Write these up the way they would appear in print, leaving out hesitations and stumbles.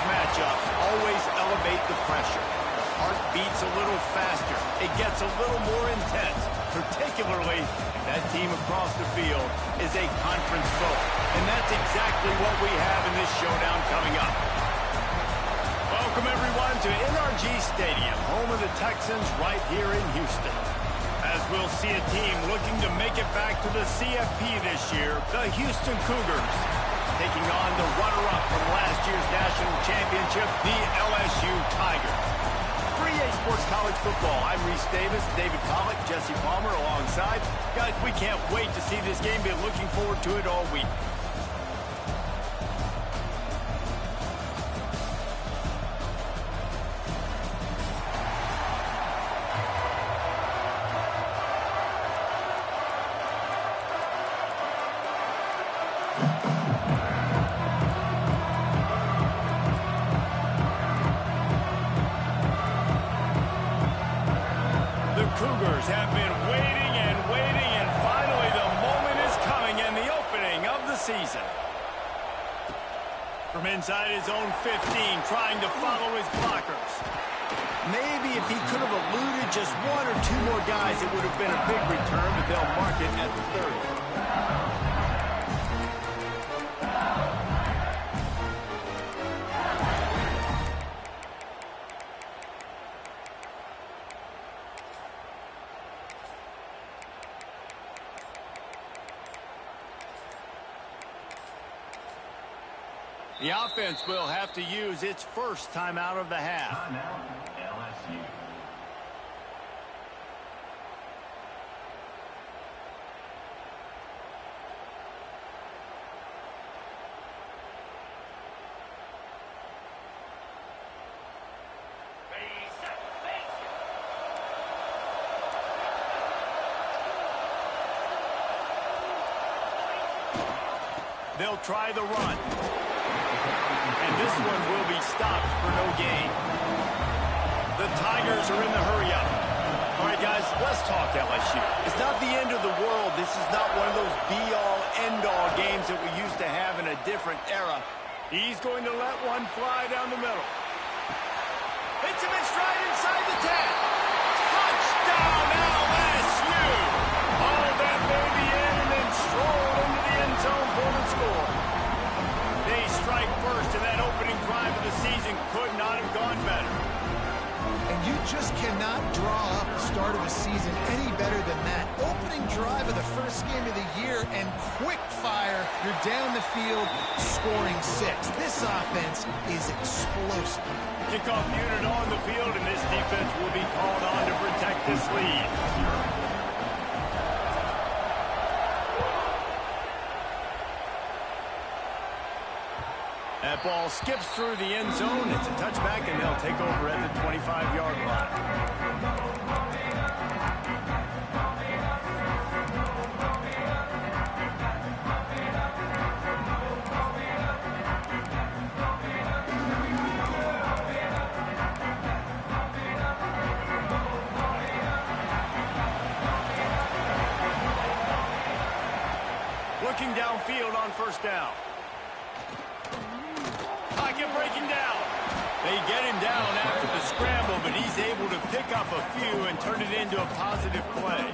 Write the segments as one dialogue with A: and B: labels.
A: matchups always elevate the pressure. The heart beats a little faster. It gets a little more intense. particularly that team across the field is a conference foe. And that's exactly what we have in this showdown coming up. Welcome, everyone, to NRG Stadium, home of the Texans right here in Houston. As we'll see a team looking to make it back to the CFP this year, the Houston Cougars, taking on the runner-up from last year's national championship, the LSU Tigers. For EA Sports College Football, I'm Reese Davis, David Pollack, Jesse Palmer alongside. Guys, we can't wait to see this game. Been looking forward to it all week. Cougars have been waiting and waiting, and finally the moment is coming and the opening of the season. From inside his own 15, trying to follow his blockers. Maybe if he could have eluded just one or two more guys, it would have been a big return, but they'll mark it at the 30. The offense will have to use its first timeout of the half. LSU. They'll try the run. And this one will be stopped for no gain. The Tigers are in the hurry-up. All right, guys, let's talk LSU. It's not the end of the world. This is not one of those be-all, end-all games that we used to have in a different era. He's going to let one fly down the middle. Hits him in stride inside the 10. Touchdown, LSU! All that baby in and then stroll into the end zone for the score. They strike first, and that opening drive of the season could not have gone better.
B: And you just cannot draw up the start of a season any better than that. Opening drive of the first game of the year, and quick fire. You're down the field, scoring 6. This offense is explosive.
A: Kickoff unit on the field, and this defense will be called on to protect this lead. That ball skips through the end zone. It's a touchback, and they'll take over at the 25-yard line. Looking downfield on first down. Pocket breaking down. They get him down after the scramble, but he's able to pick up a few and turn it into a positive play.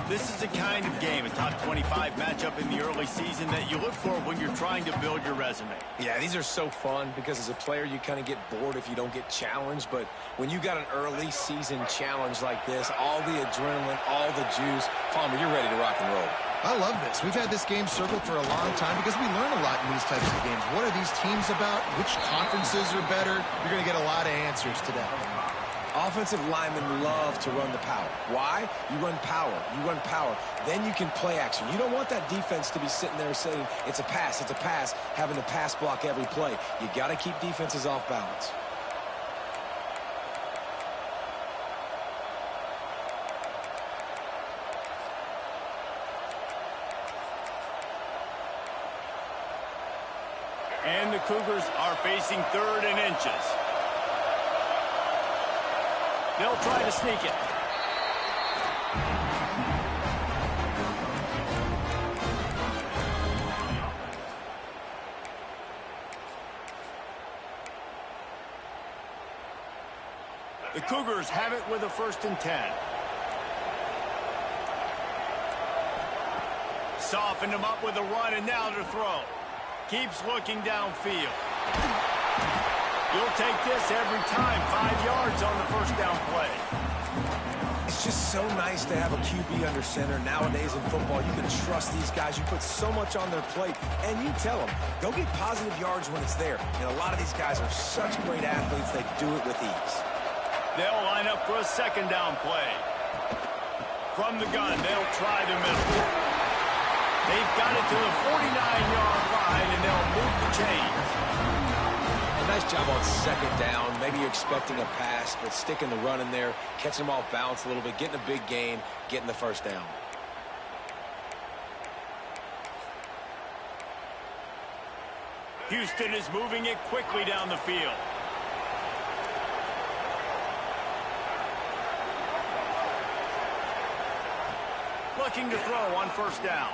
A: This is the kind of game, a top 25 matchup in the early season, that you look for when you're trying to build your resume.
C: Yeah, these are so fun because as a player, you kind of get bored if you don't get challenged. But when you got an early season challenge like this, all the adrenaline, all the juice, Palmer, you're ready to rock and roll.
B: I love this. We've had this game circled for a long time because we learn a lot in these types of games. What are these teams about? Which conferences are better? You're going to get a lot of answers today.
C: Offensive linemen love to run the power. Why? You run power. You run power. Then you can play action. You don't want that defense to be sitting there saying, it's a pass, having to pass block every play. You got to keep defenses off balance.
A: And the Cougars are facing 3rd and inches. They'll try to sneak it. The Cougars have it with a 1st and 10. softened him up with a run, and now to throw. Keeps looking downfield. You'll take this every time. 5 yards on the first down play.
C: It's just so nice to have a QB under center. Nowadays in football, you can trust these guys. You put so much on their plate, and you tell them, go get positive yards when it's there. And a lot of these guys are such great athletes, they do it with ease.
A: They'll line up for a second down play. From the gun, they'll try the middle. They've got it to the 49-yard line, and they'll move the chains.
C: A nice job on second down. Maybe you're expecting a pass, but sticking the run in there, catching them off balance a little bit, getting a big gain, getting the first down.
A: Houston is moving it quickly down the field. Looking to throw on first down.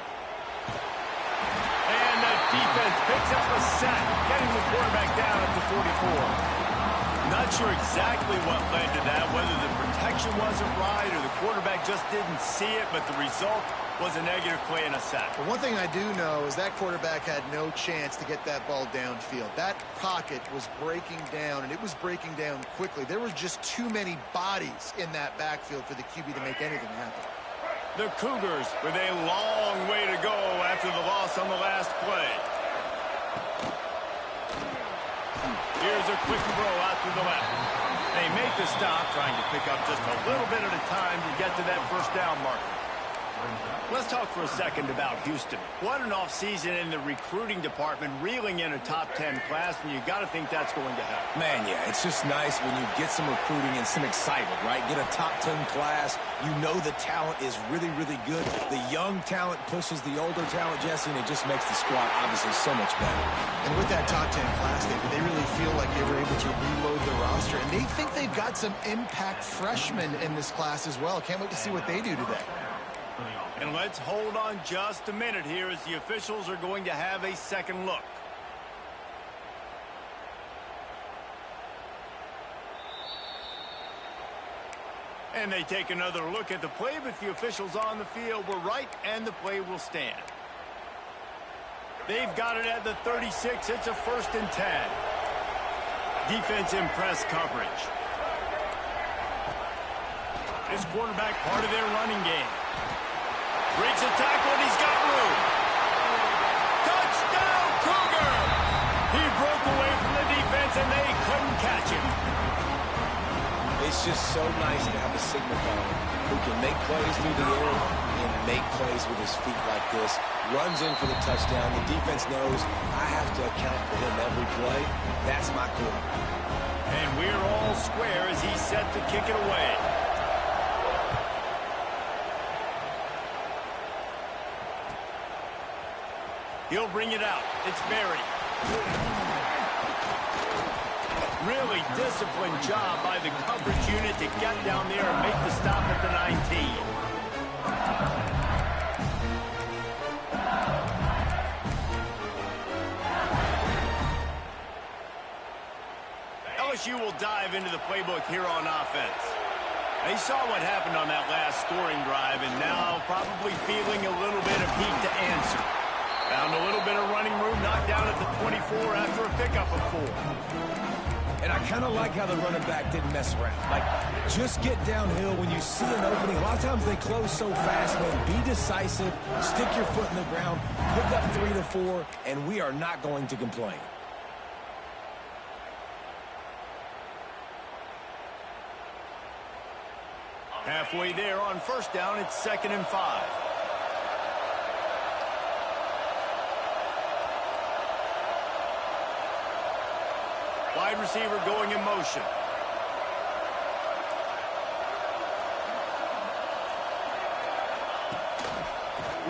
A: And the defense picks up a sack, getting the quarterback down at the 44. Not sure exactly what led to that, whether the protection wasn't right or the quarterback just didn't see it, but the result was a negative play and a sack.
B: But one thing I do know is that quarterback had no chance to get that ball downfield. That pocket was breaking down, and it was breaking down quickly. There were just too many bodies in that backfield for the QB to make anything happen.
A: The Cougars with a long way to go after the loss on the last play. Here's a quick throw out to the left. They make the stop, trying to pick up just a little bit at a time to get to that first down marker. Let's talk for a second about Houston. What an offseason in the recruiting department, reeling in a top 10 class, and you got to think that's going to help.
C: Man, yeah, it's just nice when you get some recruiting and some excitement, right? Get a top 10 class. You know the talent is really, really good. The young talent pushes the older talent, Jesse, and it just makes the squad obviously so much better.
B: And with that top 10 class, David, they really feel like they were able to reload the roster, and they think they've got some impact freshmen in this class as well. Can't wait to see what they do today.
A: And let's hold on just a minute here as the officials are going to have a second look. And they take another look at the play, but the officials on the field were right, and the play will stand. They've got it at the 36. It's a 1st and 10. Defense in press coverage. This quarterback part of their running game. Breaks a tackle, and he's got room. Touchdown, Cougar! He broke away from the defense, and they couldn't catch him.
C: It's just so nice to have a signal caller who can make plays through the air and make plays with his feet like this. Runs in for the touchdown. The defense knows I have to account for him every play. That's my quarterback.
A: And we're all square as he's set to kick it away. He'll bring it out. It's Berry. Really disciplined job by the coverage unit to get down there and make the stop at the 19. LSU will dive into the playbook here on offense. They saw what happened on that last scoring drive, and now probably feeling a little bit of heat to answer. Found a little bit of running room, knocked down at the 24 after a pickup of 4.
C: And I kind of like how the running back didn't mess around. Like, just get downhill when you see an opening. A lot of times they close so fast, man. Be decisive, stick your foot in the ground, pick up 3 to 4, and we are not going to complain.
A: Halfway there on first down, it's 2nd and 5. Wide receiver going in motion.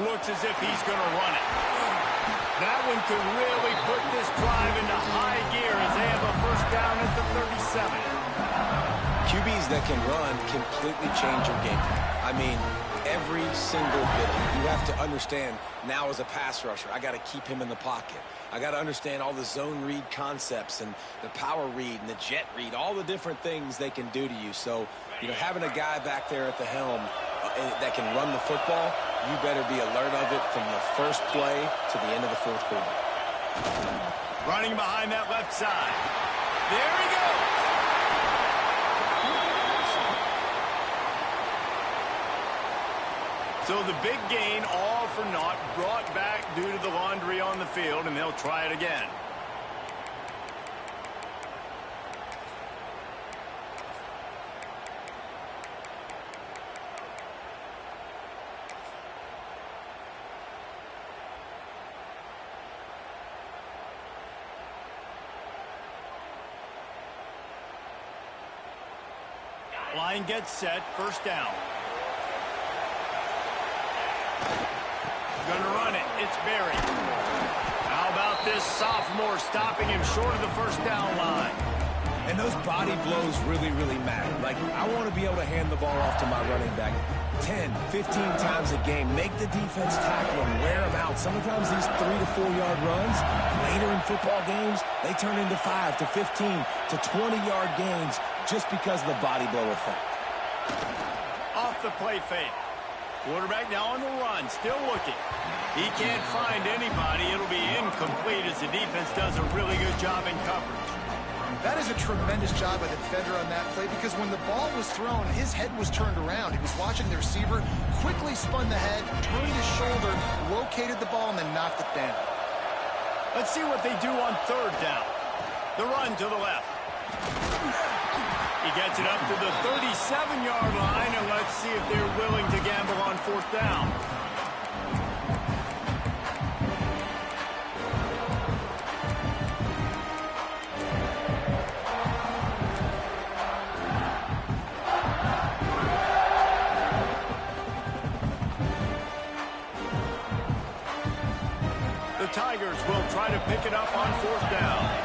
A: Looks as if he's going to run it. That one could really put this drive into high gear as they have a first down at the 37.
C: QBs that can run completely change your game plan. I mean, every single bit of it. You have to understand, now as a pass rusher, I got to keep him in the pocket. I got to understand all the zone read concepts and the power read and the jet read, all the different things they can do to you. So, having a guy back there at the helm that can run the football, you better be alert of it it from the first play to the end of the fourth quarter.
A: Running behind that left side. There he goes. So the big gain, all for naught, brought back due to the laundry on the field, and they'll try it again. Line gets set, first down. Gonna run it, it's Berry. How about this sophomore stopping him short of the first down line?
C: And those body blows really, really matter. Like, I want to be able to hand the ball off to my running back 10, 15 times a game. Make the defense tackle him, wear him out. Sometimes these 3 to 4 yard runs, later in football games, they turn into 5 to 15 to 20 yard gains just because of the body blow effect.
A: Off the play fake. Quarterback now on the run, still looking. He can't find anybody. It'll be incomplete as the defense does a really good job in coverage.
B: That is a tremendous job by the defender on that play, because when the ball was thrown, his head was turned around. He was watching the receiver, quickly spun the head, turned his shoulder, located the ball, and then knocked it down.
A: Let's see what they do on third down. The run to the left. He gets it up to the 37-yard line, and let's see if they're willing to gamble on fourth down. The Tigers will try to pick it up on fourth down.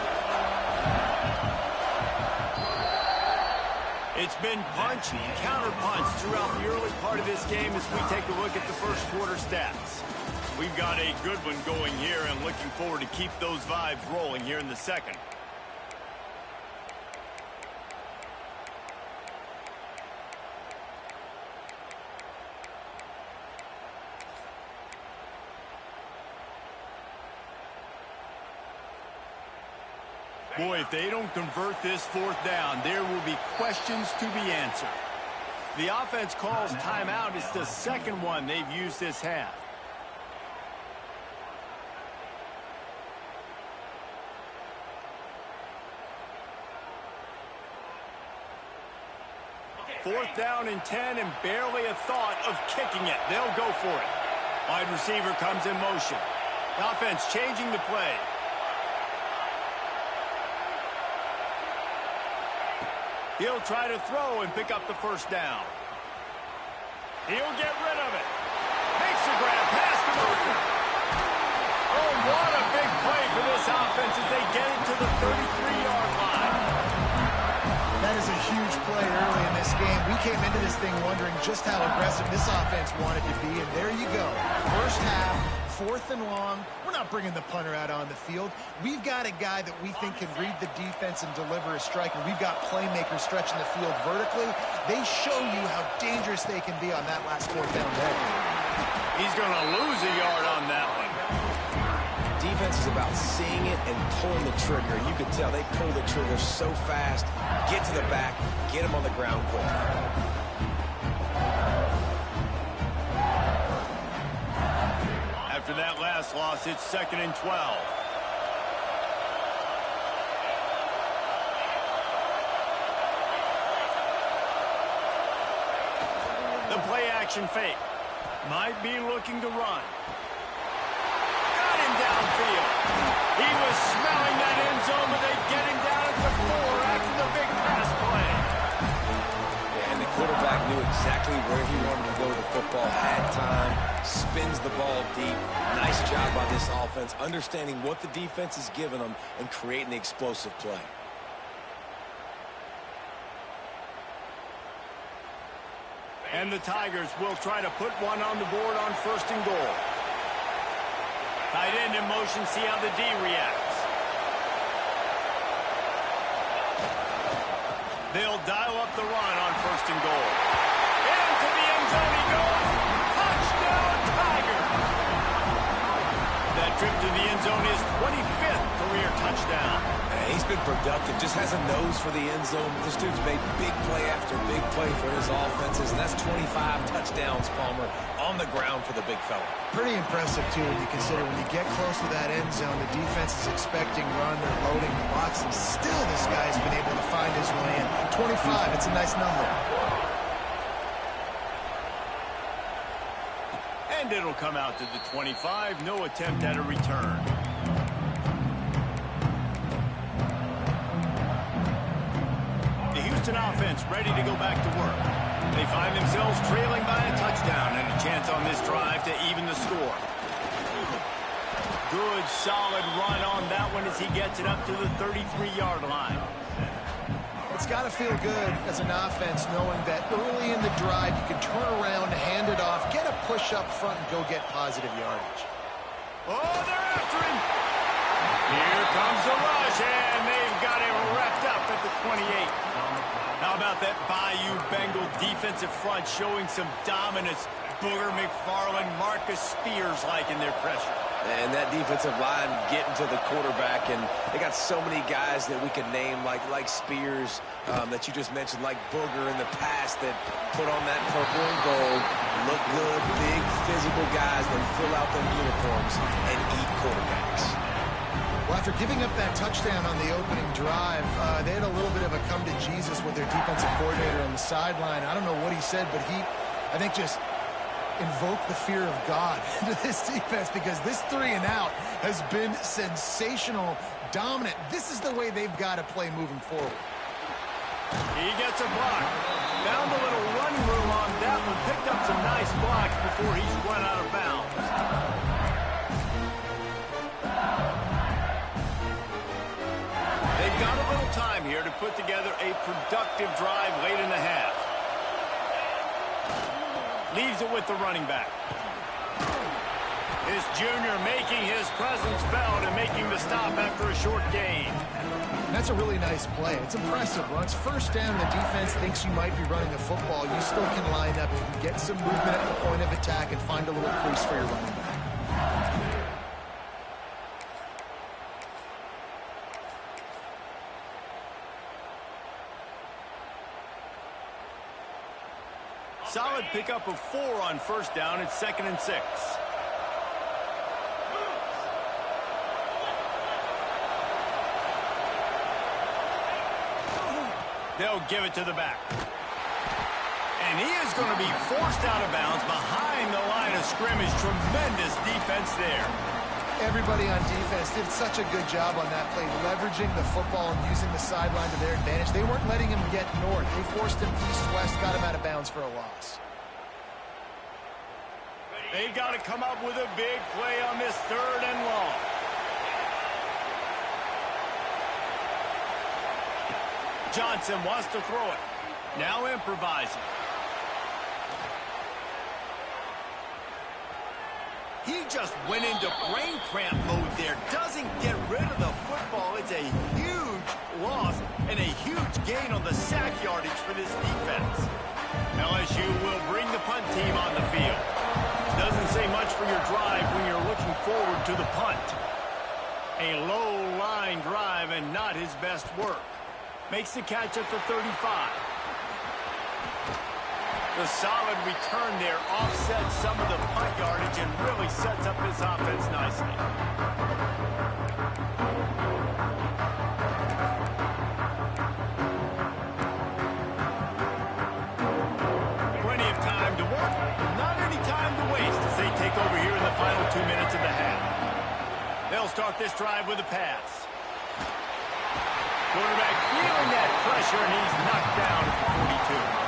A: It's been punch and counter-punch throughout the early part of this game as we take a look at the first quarter stats. We've got a good one going here and looking forward to keep those vibes rolling here in the second. Boy, if they don't convert this fourth down, there will be questions to be answered. The offense calls timeout. It's the second one they've used this half. Fourth down and 10, and barely a thought of kicking it. They'll go for it. Wide receiver comes in motion. The offense changing the play. He'll try to throw and pick up the first down. He'll get rid of it. Makes a grab past the marker. Oh, what a big play for this offense as they get it to the 33-yard line.
B: That is a huge play early in this game. We came into this thing wondering just how aggressive this offense wanted to be, and there you go. First half, fourth and long. We're not bringing the punter out on the field. We've got a guy that we think can read the defense and deliver a strike, and we've got playmakers stretching the field vertically. They show you how dangerous they can be on that last fourth down there.
A: He's going to lose a yard on that one.
C: Defense is about seeing it and pulling the trigger. You can tell they pull the trigger so fast, get to the back, get him on the ground quickly.
A: After that last loss, it's 2nd and 12. The play action fake. Might be looking to run. Got him downfield. He was smelling that end zone, but they get him down at the 4 after the big pass play.
C: Yeah, and the quarterback knew exactly where he wanted to go with the football, had time, spins the ball deep. Nice job by this offense, understanding what the defense is giving them and creating the explosive play.
A: And the Tigers will try to put one on the board on 1st and goal. Tight end in motion, see how the D reacts. They'll dial up the run on 1st and goal. Into the end zone he goes. Touchdown, Tigers! That trip to the end zone is 25th career touchdown.
C: He's been productive, just has a nose for the end zone. This dude's made big play after big play for his offenses, and that's 25 touchdowns, Palmer, on the ground for the big fella.
B: Pretty impressive, too, when you consider when you get close to that end zone, the defense is expecting run, they're loading the box, and still this guy's been able to find his way in. 25, it's a nice number.
A: And it'll come out to the 25. No attempt at a return. The Houston offense ready to go back to work. They find themselves trailing by a touchdown and a chance on this drive to even the score. Good, solid run on that one as he gets it up to the 33-yard line.
B: It's got to feel good as an offense knowing that early in the drive you can turn around, hand it off, get a push up front, and go get positive yardage.
A: Oh, they're after him. Here comes the rush, and they've got him wrapped up at the 28. How about that BÄYÜ Bengal defensive front showing some dominance? Booger McFarland, Marcus Spears liking their pressure.
C: And that defensive line getting to the quarterback, and they got so many guys that we could name, like Spears, that you just mentioned, like Booger in the past, that put on that purple and gold, look good, big physical guys that fill out their uniforms and eat quarterbacks.
B: Well, after giving up that touchdown on the opening drive, they had a little bit of a come to Jesus with their defensive coordinator on the sideline. I don't know what he said, but he, I think, just invoke the fear of God into this defense, because this 3 and out has been sensational, dominant. This is the way they've got to play moving forward.
A: He gets a block. Found a little running room on that one. Picked up some nice blocks before he's run out of bounds. They've got a little time here to put together a productive drive late in the half. Leaves it with the running back. This junior making his presence felt and making the stop after a short gain.
B: That's a really nice play. It's impressive. Once first down, the defense thinks you might be running the football. You still can line up. You can get some movement at the point of attack and find a little crease for your running back.
A: Solid pickup of 4 on first down. It's 2nd and 6. They'll give it to the back. And he is going to be forced out of bounds behind the line of scrimmage. Tremendous defense there.
B: Everybody on defense did such a good job on that play, leveraging the football and using the sideline to their advantage. They weren't letting him get north. They forced him east-west, got him out of bounds for a loss.
A: They've got to come up with a big play on this 3rd and long. Johnson wants to throw it. Now improvising. He just went into brain cramp mode there. Doesn't get rid of the football. It's a huge loss and a huge gain on the sack yardage for this defense. LSU will bring the punt team on the field. Doesn't say much for your drive when you're looking forward to the punt. A low line drive and not his best work. Makes the catch at the 35. The solid return there offsets some of the punt yardage and really sets up his offense nicely. Plenty of time to work, not any time to waste as they take over here in the final 2 minutes of the half. They'll start this drive with a pass. Quarterback feeling that pressure, and he's knocked down at the 42.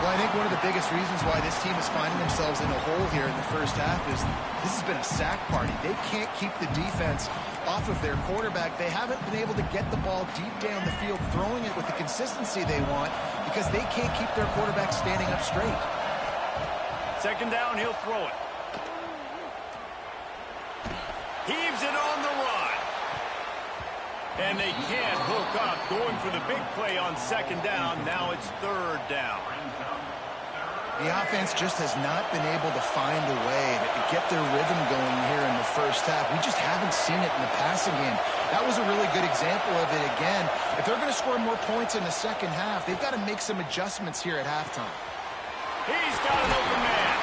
B: Well, I think one of the biggest reasons why this team is finding themselves in a hole here in the first half is this has been a sack party. They can't keep the defense off of their quarterback. They haven't been able to get the ball deep down the field, throwing it with the consistency they want because they can't keep their quarterback standing up straight.
A: 2nd down, he'll throw it. Heaves it on the run. And they can't hook up, going for the big play on 2nd down. Now it's 3rd down.
B: The offense just has not been able to find a way to get their rhythm going here in the first half. We just haven't seen it in the passing game. That was a really good example of it again. If they're going to score more points in the second half, they've got to make some adjustments here at halftime.
A: He's got an open man.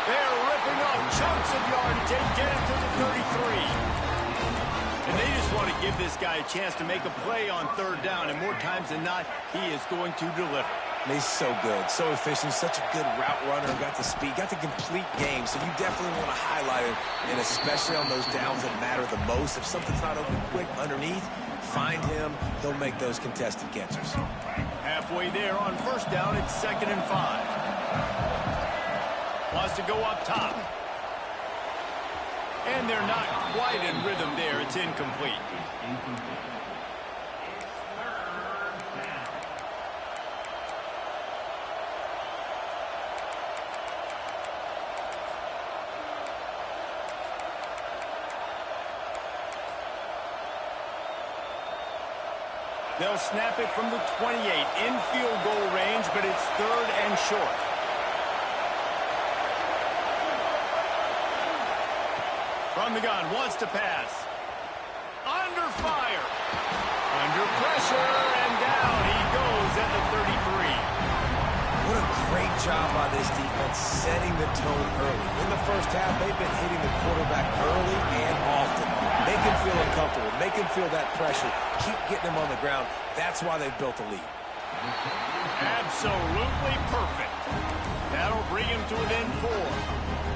A: They're ripping off chunks of yardage and get it to the 33. And they just want to give this guy a chance to make a play on third down, and more times than not, he is going to deliver.
C: He's so good, so efficient, such a good route runner, got the speed, got the complete game, so you definitely want to highlight it, and especially on those downs that matter the most. If something's not open quick underneath, find him, he'll make those contested catches.
A: Halfway there on first down, it's 2nd and 5. Wants to go up top. And they're not quite in rhythm there. It's incomplete. They'll snap it from the 28 in field goal range, but it's 3rd and short. From the gun, wants to pass. Under fire. Under pressure, and down he goes at the 33.
C: What a great job by this defense setting the tone early. In the first half, they've been hitting the quarterback early and often. Make him feel uncomfortable. Make him feel that pressure. Keep getting him on the ground. That's why they've built a lead.
A: Absolutely perfect. That'll bring him to within 4.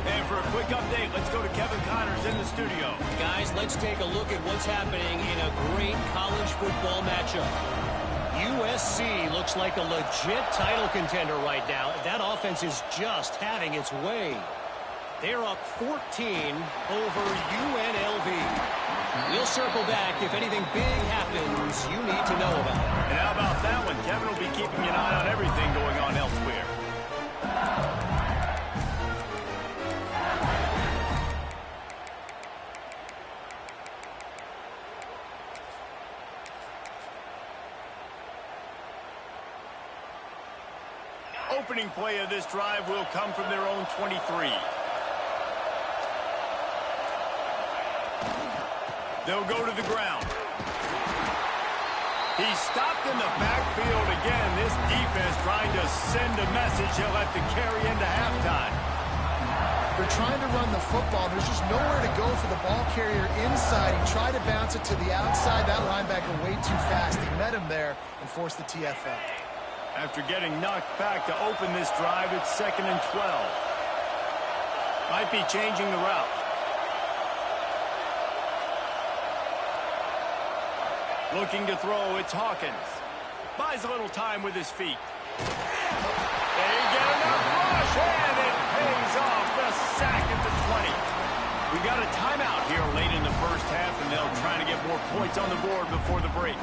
A: And for a quick update, let's go to Kevin Connors in the studio.
D: Guys, let's take a look at what's happening in a great college football matchup. USC looks like a legit title contender right now. That offense is just having its way. They're up 14 over UNLV. We'll circle back if anything big happens you need to know about.
A: And how about that one? Kevin will be keeping an eye on everything going on elsewhere. Opening play of this drive will come from their own 23. They'll go to the ground. He's stopped in the backfield again. This defense trying to send a message he'll have to carry into halftime.
B: They're trying to run the football. There's just nowhere to go for the ball carrier inside. He tried to bounce it to the outside. That linebacker way too fast. He met him there and forced the TFL.
A: After getting knocked back to open this drive, it's 2nd and 12. Might be changing the route. Looking to throw, it's Hawkins. Buys a little time with his feet. They get enough rush, and it pays off. The sack at the 20. We got a timeout here late in the first half, and they'll try to get more points on the board before the break.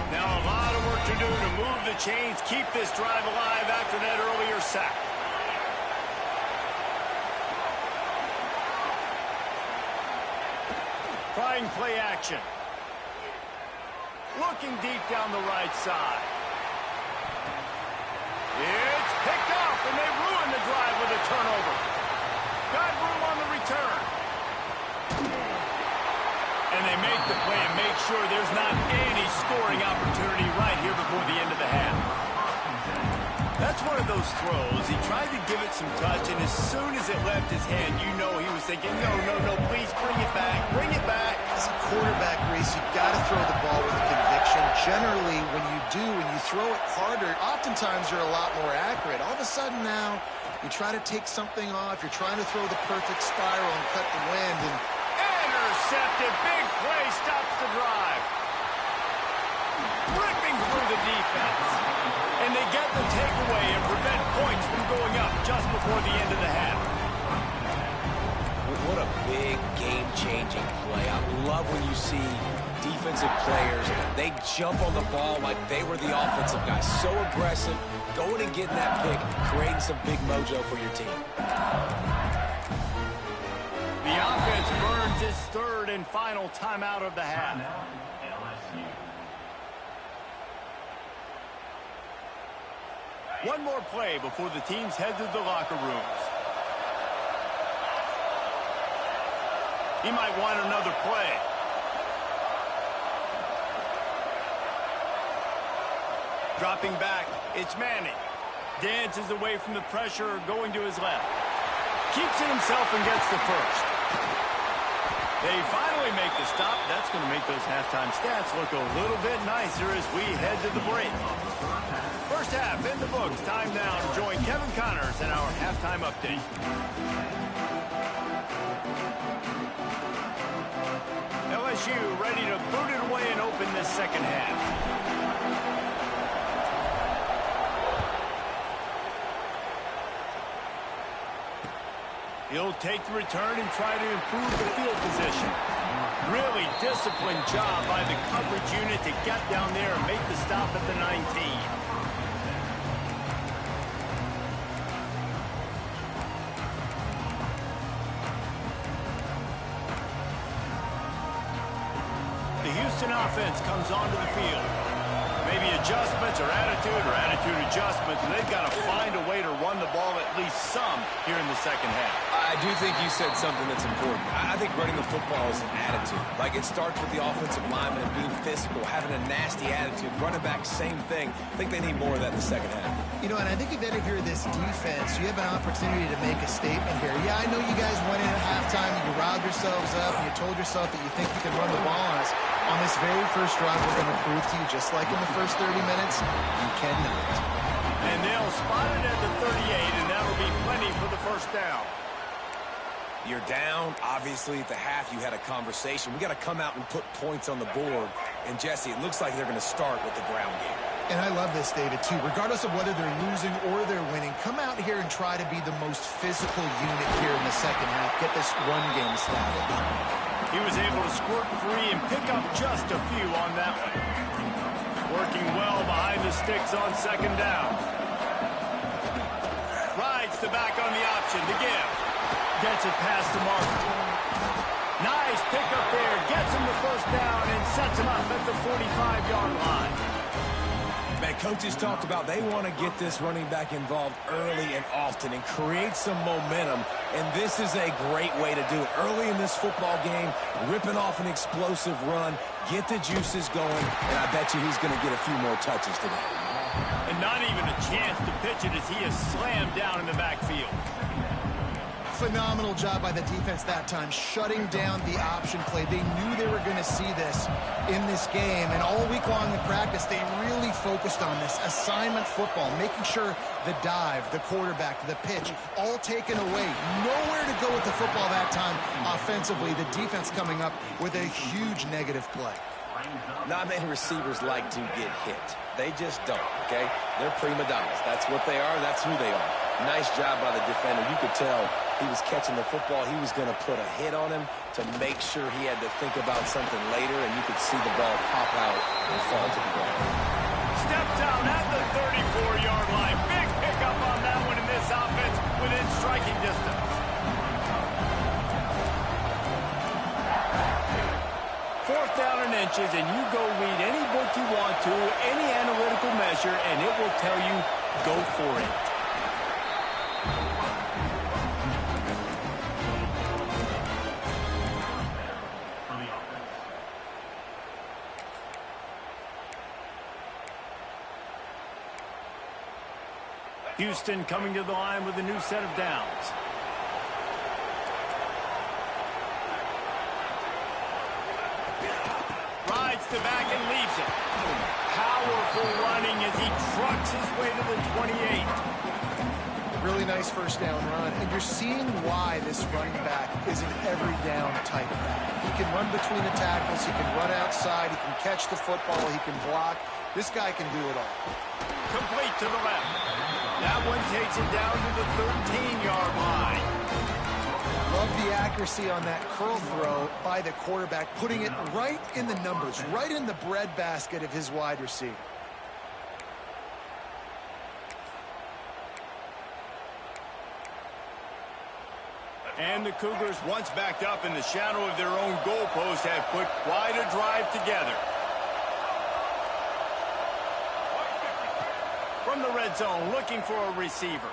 A: Now a lot of work to do to move the chains, keep this drive alive after that earlier sack. Trying play action. Looking deep down the right side. It's picked off, and they ruin the drive with a turnover. Got room on the return. And they make the play and make sure there's not any scoring opportunity right here before the end of the half. That's one of those throws. He tried to give it some touch, and as soon as it left his hand, you know he was thinking, no, please bring it back, bring it back.
B: As a quarterback, Reese, you've got to throw the ball with conviction. Generally, when you throw it harder, oftentimes you're a lot more accurate. All of a sudden now, you try to take something off, you're trying to throw the perfect spiral and cut the wind, and
A: intercepted. Big play stops the drive. Ripping through the defense. And they get the takeaway and prevent points from going up just before the end of the half.
C: What a big game-changing play. I love when you see defensive players, they jump on the ball like they were the offensive guys. So aggressive, going and getting that pick, creating some big mojo for your team.
A: The offense burns its 3rd and final timeout of the half. One more play before the teams head to the locker rooms. He might want another play. Dropping back, it's Manning. Dances away from the pressure, going to his left. Keeps it himself and gets the first. They finally make the stop. That's going to make those halftime stats look a little bit nicer as we head to the break. First half in the books. Time now to join Kevin Connors in our halftime update. LSU ready to boot it away and open this second half. He'll take the return and try to improve the field position. Really disciplined job by the coverage unit to get down there and make the stop at the 19. The Houston offense comes onto the field. Maybe adjustments or attitude adjustments. They've got to find a way to run the ball at least some here in the second half.
C: I do think you said something that's important. I think running the football is an attitude. Like, it starts with the offensive lineman and being physical, having a nasty attitude. Running back, same thing. I think they need more of that in the second half.
B: You know, and I think if you're this defense, you have an opportunity to make a statement here. Yeah, I know you guys went in at halftime, you riled yourselves up, and you told yourself that you think you can run the ball on us. On this very first drive, we're going to prove to you, just like in the first 30 minutes, you cannot.
A: And they'll spot it at the 38, and that'll be plenty for the first down.
C: You're down. Obviously, at the half, you had a conversation. We got to come out and put points on the board. And, Jesse, it looks like they're going to start with the ground game.
B: And I love this, David, too. Regardless of whether they're losing or they're winning, come out here and try to be the most physical unit here in the second half. Get this run game started.
A: He was able to squirt free and pick up just a few on that one. Working well behind the sticks on second down. Rides the back on the option to give. Gets it past the marker. Nice pickup there. Gets him the first down and sets him up at the 45-yard line.
C: Man, coaches talked about they want to get this running back involved early and often and create some momentum, and this is a great way to do it. Early in this football game, ripping off an explosive run, get the juices going, and I bet you he's going to get a few more touches today.
A: And not even a chance to pitch it as he is slammed down in the backfield.
B: Phenomenal job by the defense that time, shutting down the option play. They knew they were going to see this in this game, and all week long in practice, they really focused on this assignment football, making sure the dive, the quarterback, the pitch, all taken away. Nowhere to go with the football that time offensively. The defense coming up with a huge negative play.
C: Not many receivers like to get hit. They just don't, okay? They're prima donnas. That's what they are. That's who they are. Nice job by the defender. You could tell he was catching the football. He was going to put a hit on him to make sure he had to think about something later, and you could see the ball pop out and fall to the ground.
A: Steps out at the 34-yard line. Big pickup on that one in this offense within striking distance. Fourth down and inches, and you go read any book you want to, any analytical measure, and it will tell you, go for it. Houston coming to the line with a new set of downs. Rides the back and leaves it. Powerful running as he trucks his way to the 28.
B: Really nice first down run, and you're seeing why this running back is an every down type back. He can run between the tackles, he can run outside, he can catch the football, he can block. This guy can do it all.
A: Complete to the left. That one takes it down to the 13-yard line.
B: Love the accuracy on that curl throw by the quarterback, putting it right in the numbers, right in the breadbasket of his wide receiver.
A: And the Cougars, once backed up in the shadow of their own goalpost, have put quite a drive together. from the red zone, looking for a receiver.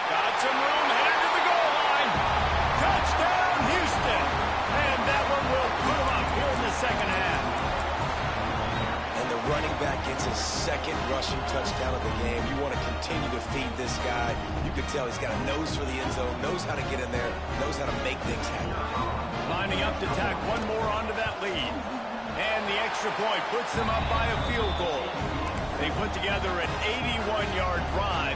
A: Got some room, headed to the goal line. Touchdown, Houston. And that one will put him up here in the second half.
C: And the running back gets his second rushing touchdown of the game. You want to continue to feed this guy. You can tell he's got a nose for the end zone, knows how to get in there, knows how to make things happen.
A: Lining up to tack one more onto that lead. And the extra point puts them up by a field goal. They put together an 81-yard drive.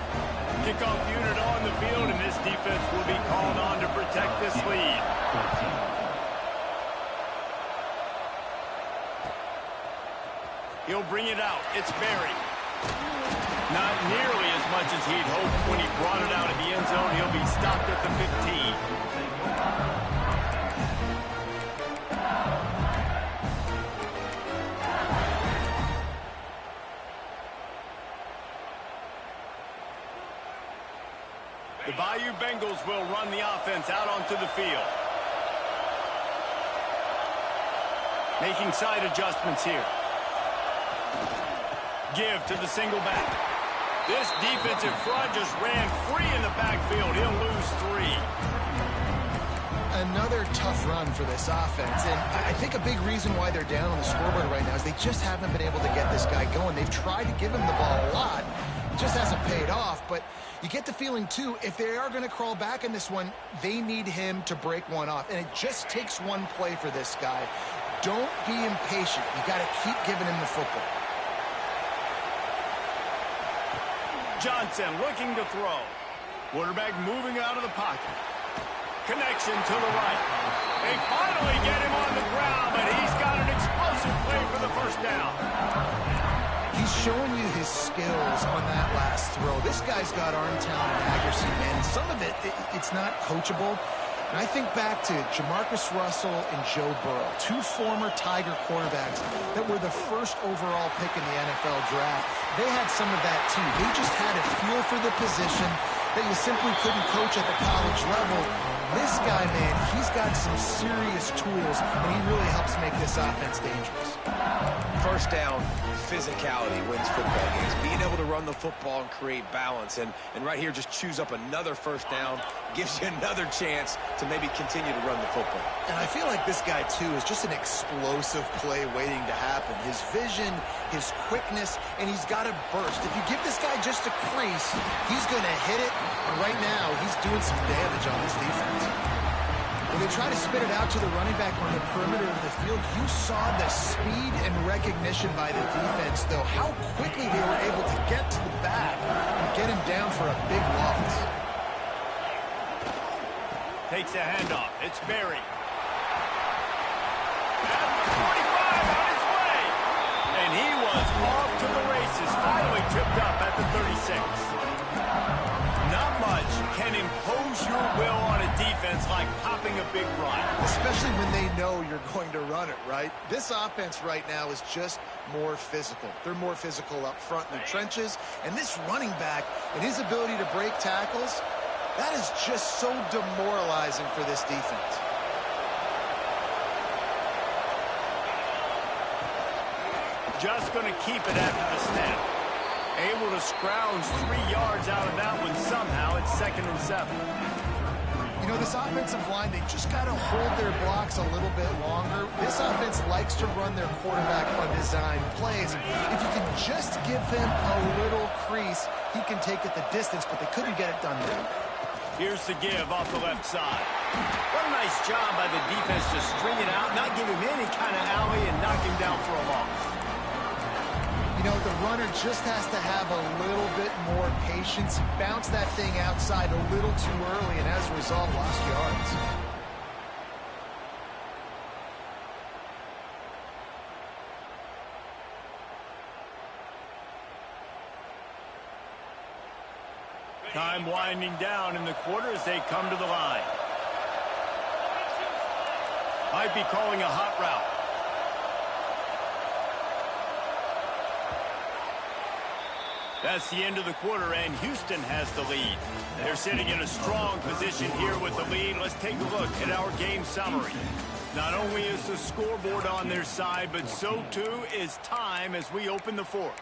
A: Kickoff unit on the field, and this defense will be called on to protect this lead. He'll bring it out. It's Berry. Not nearly as much as he'd hoped when he brought it out of the end zone. He'll be stopped at the 15. The BយុBengals will run the offense out onto the field. Making side adjustments here. Give to the single back. This defensive front just ran free in the backfield. He'll lose 3.
B: Another tough run for this offense, and I think a big reason why they're down on the scoreboard right now is they just haven't been able to get this guy going. They've tried to give him the ball a lot. It just hasn't paid off, but you get the feeling, too, if they are going to crawl back in this one, they need him to break one off, and it just takes one play for this guy. Don't be impatient. You got to keep giving him the football.
A: Johnson looking to throw. Quarterback moving out of the pocket. Connection to the right. They finally get him on the ground, but he's got an explosive play for the first down.
B: He's showing you his skills on that last throw. This guy's got arm talent and accuracy, man. And some of it's not coachable. And I think back to Jamarcus Russell and Joe Burrow, 2 former Tiger quarterbacks that were the first overall pick in the NFL draft. They had some of that, too. They just had a feel for the position that you simply couldn't coach at the college level. This guy, man, he's got some serious tools, and he really helps make this offense dangerous.
C: First down, physicality wins football games. Being able to run the football and create balance. And right here, just choose up another first down. Gives you another chance to maybe continue to run the football.
B: And I feel like this guy, too, is just an explosive play waiting to happen. His vision, his quickness, and he's got a burst. If you give this guy just a crease, he's going to hit it. And right now, he's doing some damage on this defense. When they try to spit it out to the running back on the perimeter of the field, you saw the speed and recognition by the defense, though, how quickly they were able to get to the back and get him down for a big loss.
A: Takes a handoff. It's Berry. At the 45 on his way. And he was off to the races, finally tripped up at the 36. Not much can impose your will on a defense like popping a big run.
B: Especially when they know you're going to run it, right? This offense right now is just more physical. They're more physical up front in the trenches. And this running back and his ability to break tackles, that is just so demoralizing for this defense.
A: Just going to keep it after the snap. Able to scrounge 3 yards out of that one somehow. It's 2nd and 7.
B: You know, this offensive line, they just got to hold their blocks a little bit longer. This offense likes to run their quarterback on design plays. If you can just give him a little crease, he can take it the distance, but they couldn't get it done there.
A: Here's the give off the left side. What a nice job by the defense to string it out, not give him any kind of alley, and knock him down for a loss.
B: You know, the runner just has to have a little bit more patience. Bounce that thing outside a little too early, and as a result, lost yards.
A: Time winding down in the quarter as they come to the line. Might be calling a hot route. That's the end of the quarter, and Houston has the lead. They're sitting in a strong position here with the lead. Let's take a look at our game summary. Not only is the scoreboard on their side, but so too is time as we open the fourth.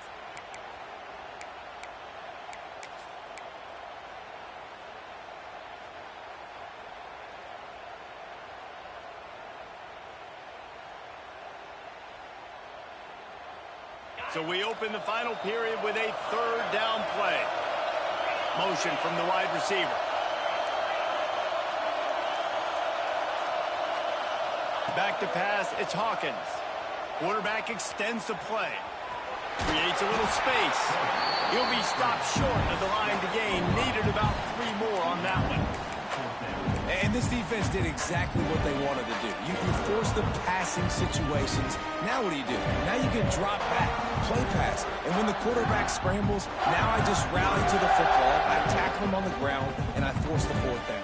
A: So we open the final period with a third down play. Motion from the wide receiver. Back to pass, it's Hawkins. Quarterback extends the play. Creates a little space. He'll be stopped short of the line to gain. Needed about 3 more on that one.
C: And this defense did exactly what they wanted to do. You force the passing situations. Now what do? Now you can drop back, play pass. And when the quarterback scrambles, now I just rally to the football, I tackle him on the ground, and I force the fourth down.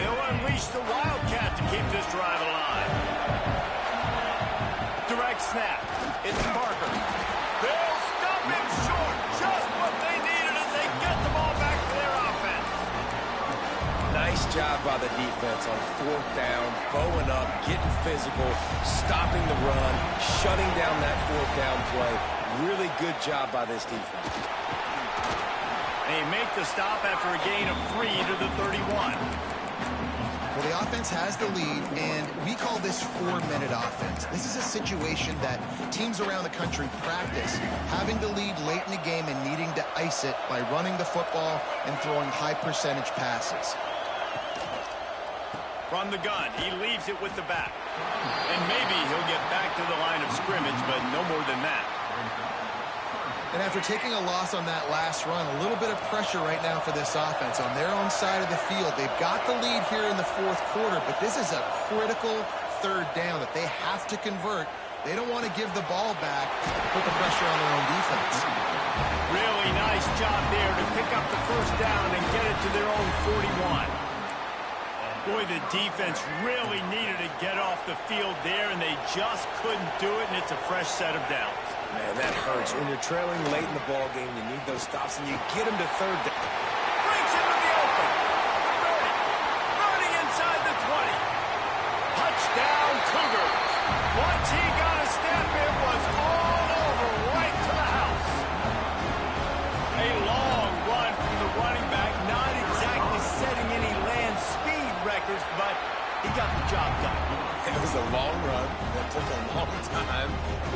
A: They'll unleash the Wildcat to keep this drive alive. Direct snap. It's Parker. They'll stop him short. Just what they needed as they get the ball back to their offense.
C: Nice job by the defense on fourth down, bowing up, getting physical, stopping the run, shutting down that fourth down play. Really good job by this defense.
A: They make the stop after a gain of 3 to the 31.
B: Well, the offense has the lead, and we call this 4-minute offense. This is a situation that teams around the country practice, having the lead late in the game and needing to ice it by running the football and throwing high-percentage passes.
A: From the gun, he leaves it with the back. And maybe he'll get back to the line of scrimmage, but no more than that.
B: And after taking a loss on that last run, a little bit of pressure right now for this offense on their own side of the field. They've got the lead here in the fourth quarter, but this is a critical third down that they have to convert. They don't want to give the ball back, put the pressure on their own defense.
A: Really nice job there to pick up the first down and get it to their own 41. Boy, the defense really needed to get off the field there, and they just couldn't do it, and it's a fresh set of downs.
C: Man, that hurts. When you're trailing late in the ball game, you need those stops, and you get them to third down.
A: Brings him to the open. 30. 30 inside the 20. Touchdown, Cougars. Once he got a step, it was all over right to the house. A long run from the running back, not exactly setting any land speed records, but he got the job done.
C: It was a long run that took a long time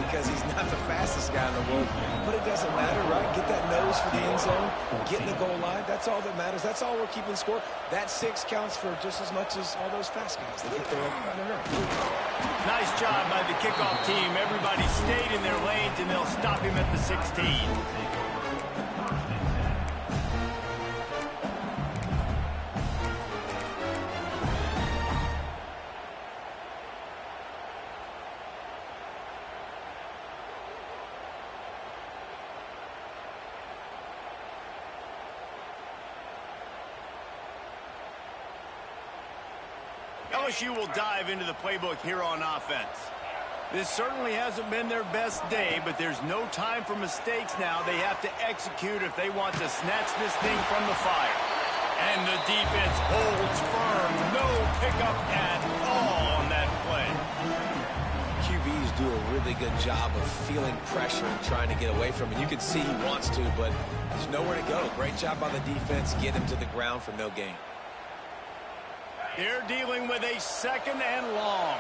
C: because he's not the fastest guy in the world. But it doesn't matter, right? Get that nose for the end zone, get in the goal line. That's all that matters. That's all we're keeping score. That 6 counts for just as much as all those fast guys. They get there in a hurry.
A: Nice job by the kickoff team. Everybody stayed in their lanes, and they'll stop him at the 16. LSU will dive into the playbook here on offense. This certainly hasn't been their best day, but there's no time for mistakes now. They have to execute if they want to snatch this thing from the fire. And the defense holds firm. No pickup at all on that play.
C: QBs do a really good job of feeling pressure and trying to get away from it. You can see he wants to, but there's nowhere to go. Great job by the defense. Get him to the ground for no gain.
A: They're dealing with a second and long.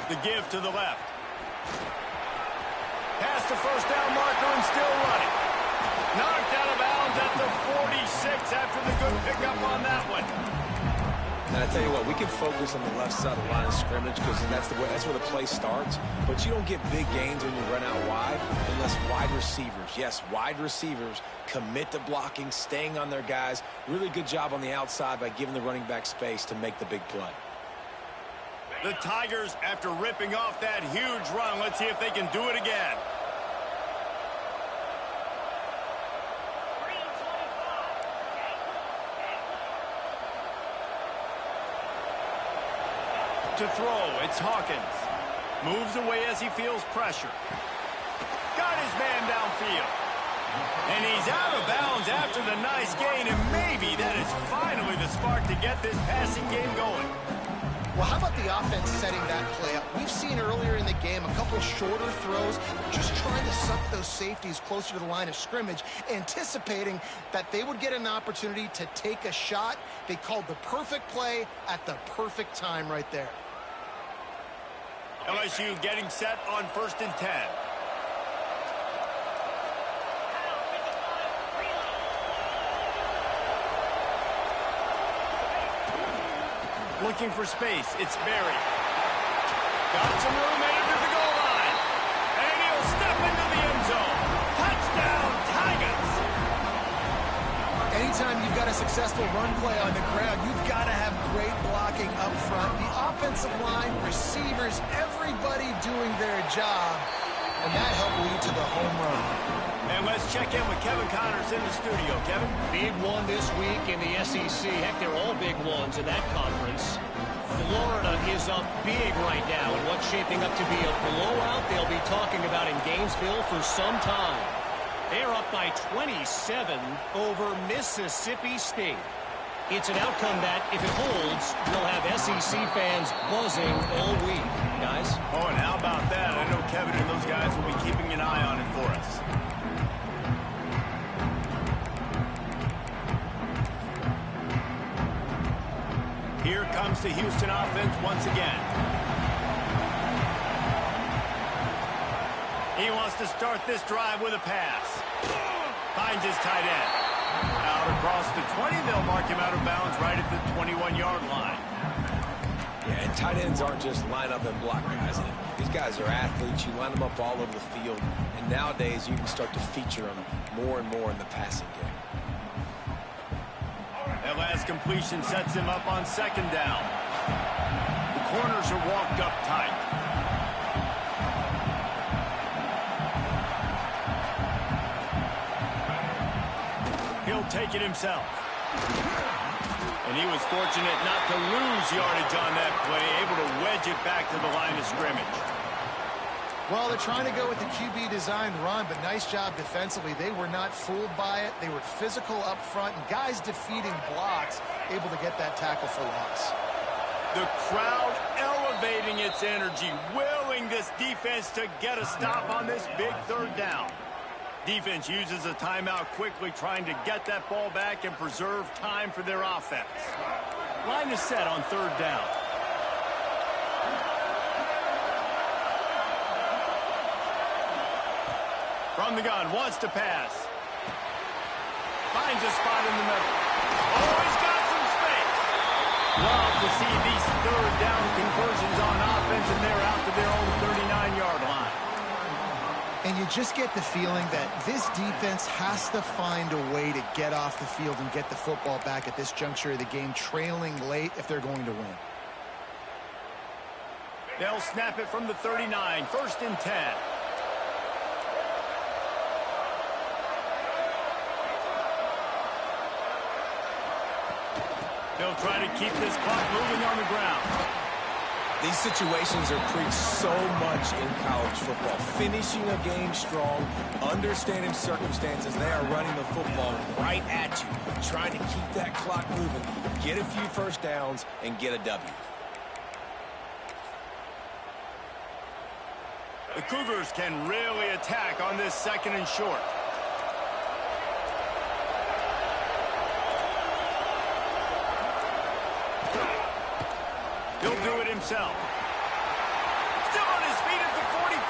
A: The give to the left. Past the first down marker and still running. Knocked out of bounds at the 46 after the good pickup on that one.
C: And I tell you what, we can focus on the left side of the line of scrimmage because that's where the play starts. But you don't get big gains when you run out wide unless wide receivers, yes, wide receivers, commit to blocking, staying on their guys. Really good job on the outside by giving the running back space to make the big play.
A: The Tigers, after ripping off that huge run, let's see if they can do it again. To throw, it's Hawkins. Moves away as he feels pressure. Got his man downfield. And he's out of bounds after the nice gain, and maybe that is finally the spark to get this passing game going.
B: Well, how about the offense setting that play up? We've seen earlier in the game a couple shorter throws, just trying to suck those safeties closer to the line of scrimmage, anticipating that they would get an opportunity to take a shot. They called the perfect play at the perfect time right there.
A: LSU getting set on 1st and 10. Looking for space. It's Berry. Got some room headed to the goal line. And he'll step into the end zone. Touchdown, Tigers!
B: Anytime you've got a successful run play on the ground, you've got to have great blocking up front. The offensive line, receivers, everybody doing their job. And that helped lead to the home run.
A: And let's check in with Kevin Connors in the studio. Kevin?
D: Big one this week in the SEC. Heck, they're all big ones in that conference. Florida is up big right now in what's shaping up to be a blowout they'll be talking about in Gainesville for some time. They're up by 27 over Mississippi State. It's an outcome that, if it holds, will have SEC fans buzzing all week. Guys?
A: Oh, and how about that? I know Kevin and those guys will be keeping an eye on it for us. Here comes the Houston offense once again. He wants to start this drive with a pass. Finds his tight end. Out across the 20, they'll mark him out of bounds right at the 21-yard line.
C: Yeah, and tight ends aren't just line up and block guys. These guys are athletes. You line them up all over the field. And nowadays, you can start to feature them more and more in the passing game.
A: That last completion sets him up on 2nd down. The corners are walked up tight. He'll take it himself. And he was fortunate not to lose yardage on that play, able to wedge it back to the line of scrimmage.
B: Well, they're trying to go with the QB designed run, but nice job defensively. They were not fooled by it. They were physical up front, and guys defeating blocks, able to get that tackle for loss.
A: The crowd elevating its energy, willing this defense to get a stop on this big 3rd down. Defense uses a timeout quickly, trying to get that ball back and preserve time for their offense. Line is set on 3rd down. From the gun, wants to pass. Finds a spot in the middle. Oh, he's got some space. Love to see these 3rd down conversions on offense, and they're out to their own 39-yard line.
B: And you just get the feeling that this defense has to find a way to get off the field and get the football back at this juncture of the game, trailing late if they're going to win.
A: They'll snap it from the 39, 1st and 10. They'll try to keep this clock moving on the ground.
C: These situations are preached so much in college football. Finishing a game strong, understanding circumstances. They are running the football right at you, trying to keep that clock moving, get a few 1st downs, and get a W.
A: The Cougars can really attack on this 2nd and short. He'll do it himself. Still on his feet at the 45.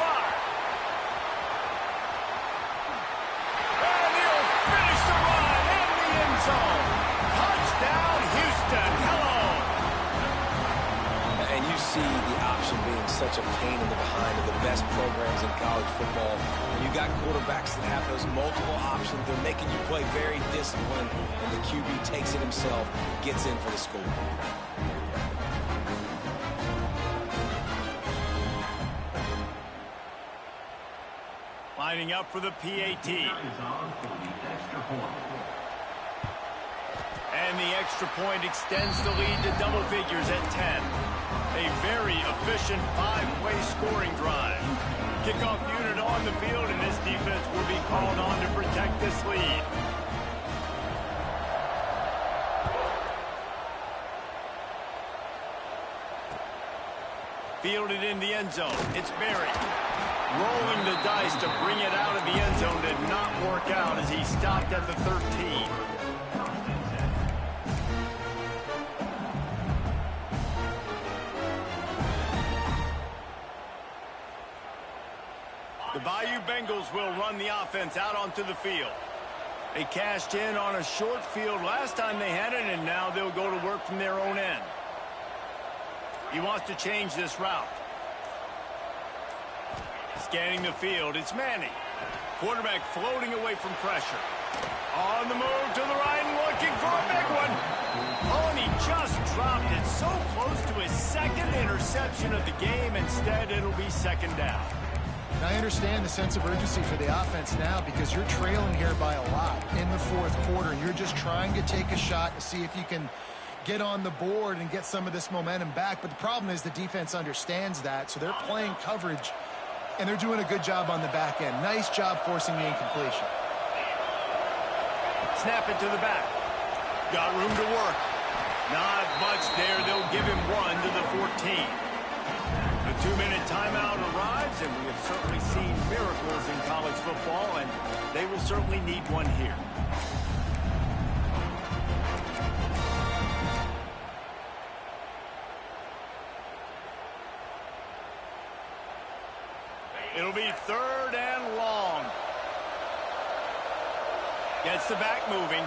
A: And he'll finish the run in the end zone. Touchdown, Houston. Hello.
C: And you see the option being such a pain in the behind of the best programs in college football. When you got quarterbacks that have those multiple options, they're making you play very disciplined, and the QB takes it himself, gets in for the score.
A: Lining up for the PAT. And the extra point extends the lead to double figures at 10. A very efficient 5-way scoring drive. Kickoff unit on the field, and this defense will be called on to protect this lead. Fielded in the end zone. It's Berry. Rolling the dice to bring it out of the end zone did not work out as he stopped at the 13. The BយុBengals will run the offense out onto the field. They cashed in on a short field last time they had it, and now they'll go to work from their own end. He wants to change this route. Scanning the field, it's Manning. Quarterback floating away from pressure. On the move to the right and looking for a big one. Oh, and he just dropped it so close to his second interception of the game. Instead, it'll be second down.
B: And I understand the sense of urgency for the offense now because you're trailing here by a lot in the fourth quarter, and you're just trying to take a shot to see if you can get on the board and get some of this momentum back. But the problem is the defense understands that, so they're playing coverage, and they're doing a good job on the back end. Nice job forcing the incompletion.
A: Snap it to the back. Got room to work. Not much there. They'll give him one to the 14. The 2-minute timeout arrives, and we have certainly seen miracles in college football, and they will certainly need one here. It'll be third and long. Gets the back moving.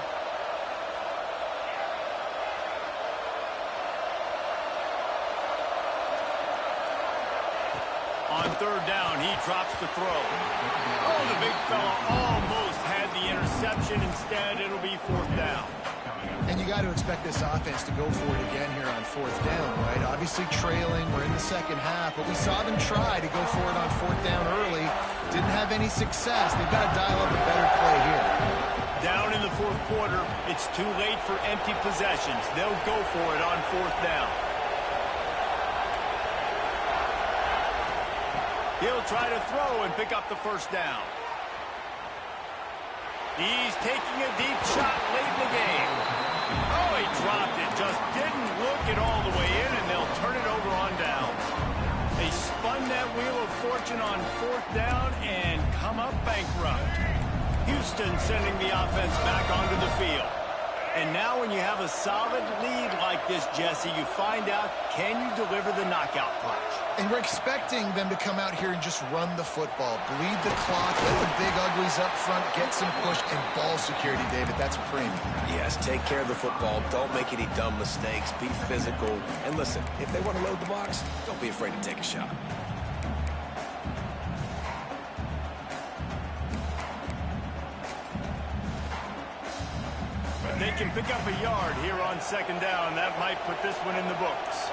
A: On third down, he drops the throw. Oh, the big fella almost had the interception. Instead, it'll be fourth down.
B: And you got to expect this offense to go for it again here on fourth down, right? Obviously trailing. We're in the second half, but we saw them try to go for it on fourth down early. Didn't have any success. They've got to dial up a better play here.
A: Down in the fourth quarter, it's too late for empty possessions. They'll go for it on fourth down. He'll try to throw and pick up the first down. He's taking a deep shot late in the game. Oh, he dropped it. Just didn't look it all the way in, and they'll turn it over on downs. They spun that wheel of fortune on fourth down and come up bankrupt. Houston sending the offense back onto the field. And now when you have a solid lead like this, Jesse, you find out, can you deliver the knockout punch?
B: And we're expecting them to come out here and just run the football, bleed the clock, let the big uglies up front, get some push, and ball security, David. That's a premium.
C: Yes, take care of the football. Don't make any dumb mistakes. Be physical. And listen, if they want to load the box, don't be afraid to take a shot.
A: They can pick up a yard here on second down. That might put this one in the books.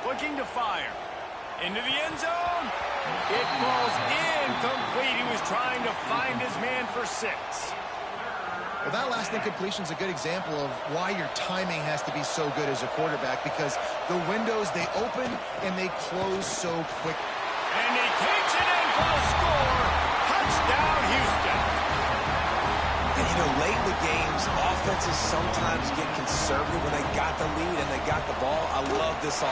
A: Looking to fire. Into the end zone. It falls incomplete. He was trying to find his man for 6.
B: Well, that last incompletion is a good example of why your timing has to be so good as a quarterback, because the windows, they open and they close so quick.
A: And he takes it in for a score. Touchdown, Houston.
C: And, you know, late in the games, offenses sometimes get conservative when they got the lead and they got the ball. I love this offense.